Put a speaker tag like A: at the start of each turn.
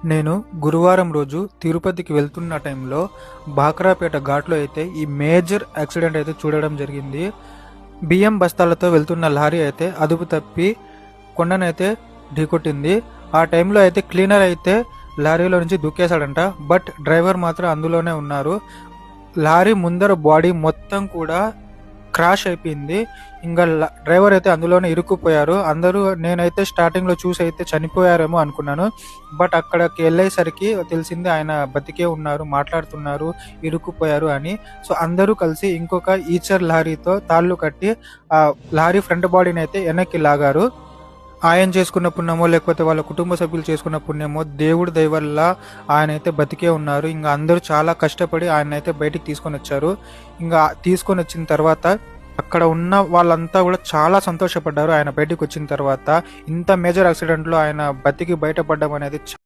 A: నేను గురువారం రోజు తిరుపతికి వెళ్తున్న టైంలో బాక్రాపేట ఘాట్లో అయితే ఈ మేజర్ యాక్సిడెంట్ అయితే చూడడం జరిగింది. బియ్యం బస్తాలతో వెళ్తున్న లారీ అయితే అదుపు తప్పి కొండనైతే ఢీకొట్టింది. ఆ టైంలో అయితే క్లీనర్ అయితే లారీలో నుంచి దూకేశాడంట. బట్ డ్రైవర్ మాత్రం అందులోనే ఉన్నారు. లారీ ముందర బాడీ మొత్తం కూడా క్రాష్ అయిపోయింది. ఇంకా డ్రైవర్ అయితే అందులోనే ఇరుక్కుపోయారు. అందరూ నేనైతే స్టార్టింగ్లో చూసి అయితే చనిపోయారేమో అనుకున్నాను. బట్ అక్కడికి వెళ్ళేసరికి తెలిసింది ఆయన బతికే ఉన్నారు, మాట్లాడుతున్నారు, ఇరుక్కుపోయారు అని. సో అందరూ కలిసి ఇంకొక ఈచర్ లారీతో తాళ్ళు కట్టి ఆ లారీ ఫ్రంట్ బాడీని అయితే వెనక్కి లాగారు. ఆయన చేసుకున్న పుణ్యమో లేకపోతే వాళ్ళ కుటుంబ సభ్యులు చేసుకున్న పుణ్యమో దేవుడి దయ వల్ల ఆయన అయితే బతికే ఉన్నారు. ఇంకా అందరూ చాలా కష్టపడి ఆయన అయితే బయటికి తీసుకొని వచ్చారు. ఇంకా తీసుకొని వచ్చిన తర్వాత అక్కడ ఉన్న వాళ్ళంతా కూడా చాలా సంతోషపడ్డారు ఆయన బయటికి వచ్చిన తర్వాత. ఇంత మేజర్ యాక్సిడెంట్లో ఆయన బతికి బయటపడడం అనేది